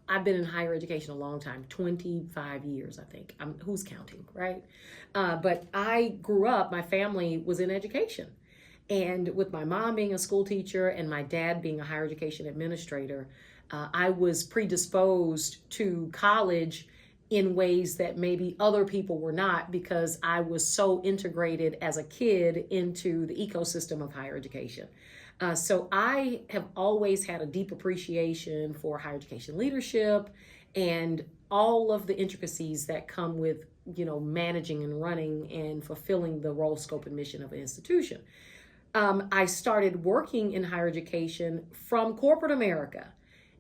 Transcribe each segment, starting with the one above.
I've been in higher education a long time, 25 years, I think. Who's counting, right? But I grew up, my family was in education. And with my mom being a school teacher and my dad being a higher education administrator, I was predisposed to college in ways that maybe other people were not, because I was so integrated as a kid into the ecosystem of higher education. So I have always had a deep appreciation for higher education leadership and all of the intricacies that come with, managing and running and fulfilling the role, scope, and mission of an institution. I started working in higher education from corporate America,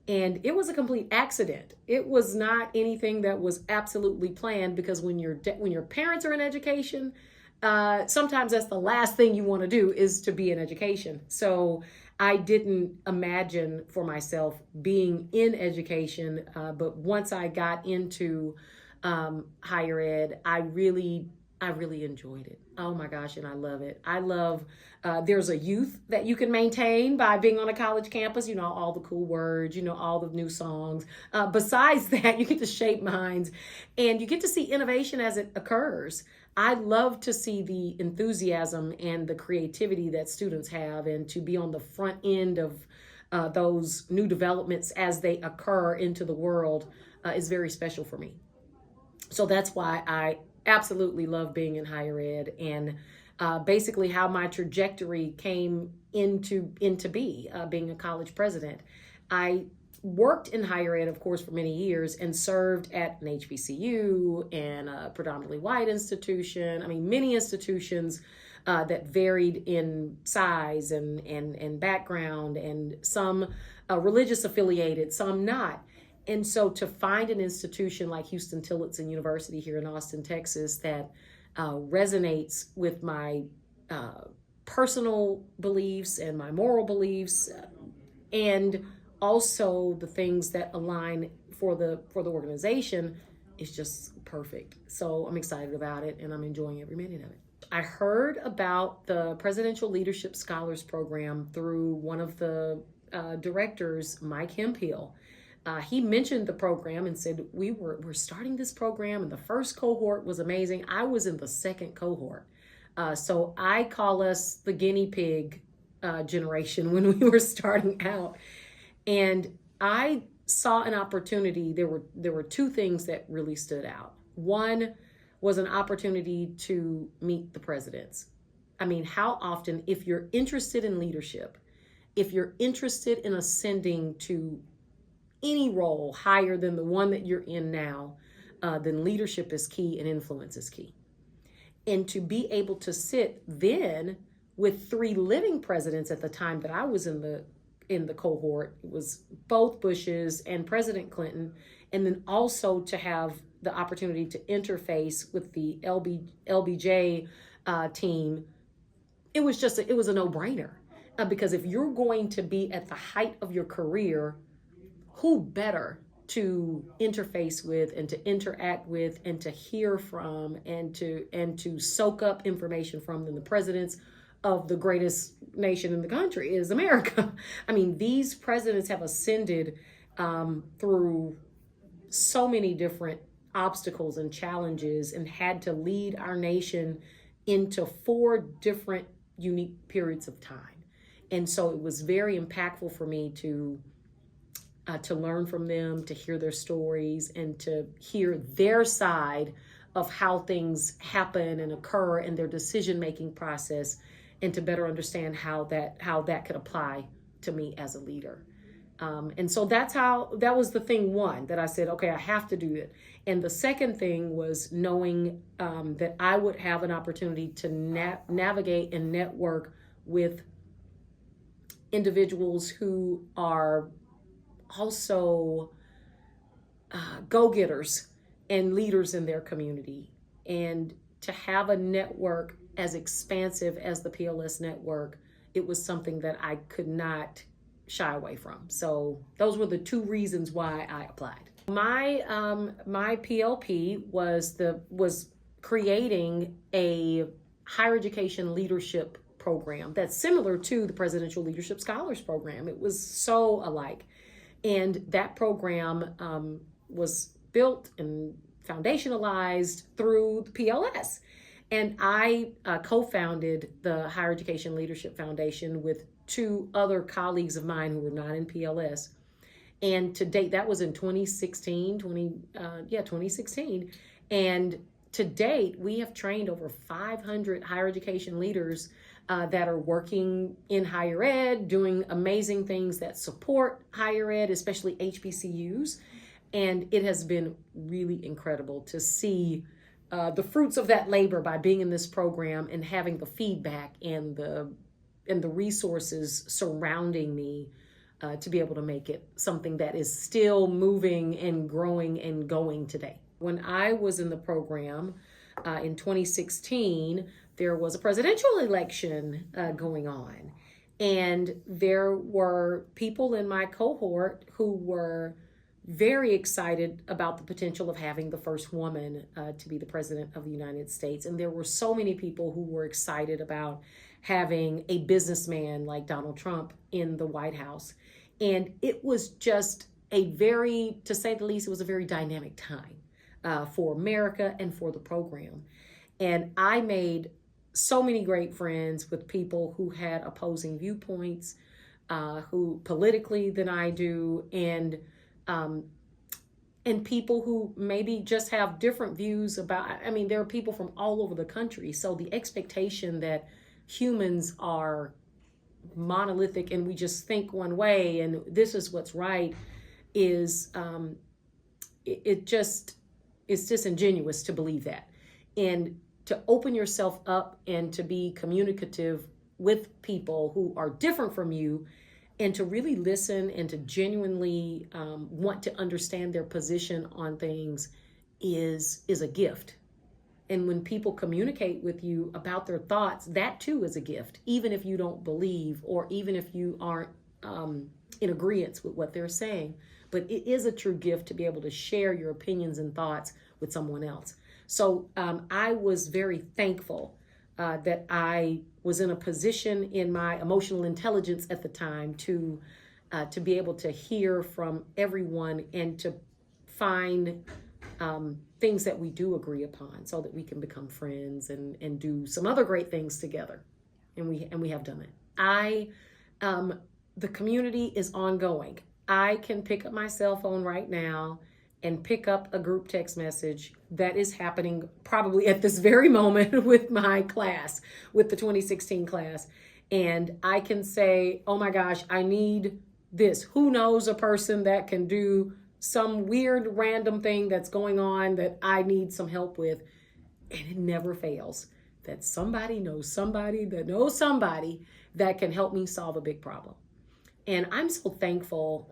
and it was a complete accident. It was not anything that was absolutely planned, because when your parents are in education, sometimes that's the last thing you want to do is to be in education. So I didn't imagine for myself being in education, but once I got into higher ed, I really enjoyed it. Oh my gosh, and I love it. I love, there's a youth that you can maintain by being on a college campus, all the cool words, all the new songs. Besides that, you get to shape minds and you get to see innovation as it occurs. I love to see the enthusiasm and the creativity that students have, and to be on the front end of those new developments as they occur into the world is very special for me. So that's why I absolutely love being in higher ed, and basically how my trajectory came into being a college president. I worked in higher ed, of course, for many years, and served at an HBCU and a predominantly white institution. I mean, many institutions that varied in size and background, and some religious affiliated, some not. And so to find an institution like Huston-Tillotson University here in Austin, Texas, that resonates with my personal beliefs and my moral beliefs, and also the things that align for the organization, is just perfect. So I'm excited about it, and I'm enjoying every minute of it. I heard about the Presidential Leadership Scholars Program through one of the directors, Mike Hemphill. He mentioned the program and said, we're starting this program, and the first cohort was amazing. I was in the second cohort. So I call us the guinea pig generation when we were starting out. And I saw an opportunity. There were two things that really stood out. One was an opportunity to meet the presidents. I mean, how often, if you're interested in leadership, if you're interested in ascending to any role higher than the one that you're in now, then leadership is key and influence is key. And to be able to sit then with three living presidents at the time that I was in the cohort, it was both Bushes and President Clinton, and then also to have the opportunity to interface with the LBJ team, it was a no-brainer. Because if you're going to be at the height of your career, who better to interface with and to interact with and to hear from and to soak up information from than the presidents of the greatest nation in the country is America. I mean, these presidents have ascended through so many different obstacles and challenges, and had to lead our nation into 4 different unique periods of time. And so it was very impactful for me to learn from them, to hear their stories, and to hear their side of how things happen and occur in their decision-making process, and to better understand how that could apply to me as a leader. And so that was the thing one that I said, okay, I have to do it. And the second thing was knowing that I would have an opportunity to navigate and network with individuals who are also go-getters and leaders in their community, and to have a network as expansive as the PLS network, it was something that I could not shy away from. So those were the 2 reasons why I applied. My PLP was creating a higher education leadership program that's similar to the Presidential Leadership Scholars Program. It was so alike. And that program was built and foundationalized through the PLS. And I co-founded the Higher Education Leadership Foundation with two other colleagues of mine who were not in PLS. And to date, that was in 2016. And to date, we have trained over 500 higher education leaders that are working in higher ed, doing amazing things that support higher ed, especially HBCUs. And it has been really incredible to see the fruits of that labor by being in this program and having the feedback and the resources surrounding me to be able to make it something that is still moving and growing and going today. When I was in the program in 2016, there was a presidential election going on. And there were people in my cohort who were very excited about the potential of having the first woman to be the president of the United States. And there were so many people who were excited about having a businessman like Donald Trump in the White House. And it was just to say the least, it was a very dynamic time for America and for the program. And I made so many great friends with people who had opposing viewpoints, who politically than I do, and people who maybe just have different views about, there are people from all over the country. So the expectation that humans are monolithic and we just think one way and this is what's right is, it's disingenuous to believe that. And to open yourself up and to be communicative with people who are different from you, and to really listen and to genuinely want to understand their position on things is a gift. And when people communicate with you about their thoughts, that too is a gift, even if you don't believe or even if you aren't in agreement with what they're saying. But it is a true gift to be able to share your opinions and thoughts with someone else. So I was very thankful that I was in a position in my emotional intelligence at the time to be able to hear from everyone and to find things that we do agree upon so that we can become friends and do some other great things together. And we have done it. The community is ongoing. I can pick up my cell phone right now and pick up a group text message that is happening probably at this very moment with my class, with the 2016 class. And I can say, oh my gosh, I need this. Who knows a person that can do some weird random thing that's going on that I need some help with? And it never fails that somebody knows somebody that knows somebody that can help me solve a big problem. And I'm so thankful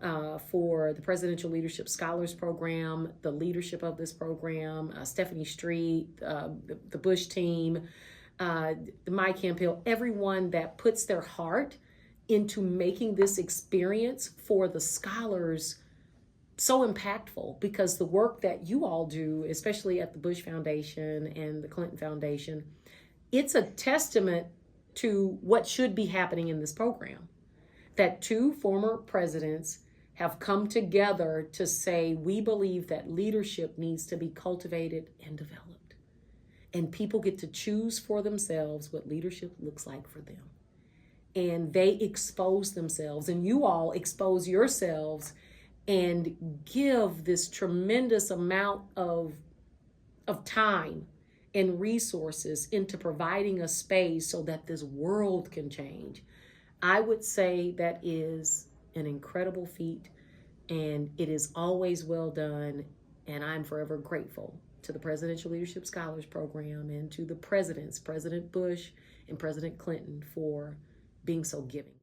for the Presidential Leadership Scholars Program, the leadership of this program, Stephanie Street, the Bush team, Mike Hemphill, everyone that puts their heart into making this experience for the scholars so impactful, because the work that you all do, especially at the Bush Foundation and the Clinton Foundation, it's a testament to what should be happening in this program. That two former presidents have come together to say, we believe that leadership needs to be cultivated and developed. And people get to choose for themselves what leadership looks like for them. And they expose themselves, and you all expose yourselves and give this tremendous amount of time and resources into providing a space so that this world can change. I would say that is an incredible feat, and it is always well done. And I'm forever grateful to the Presidential Leadership Scholars Program and to the presidents, President Bush and President Clinton, for being so giving.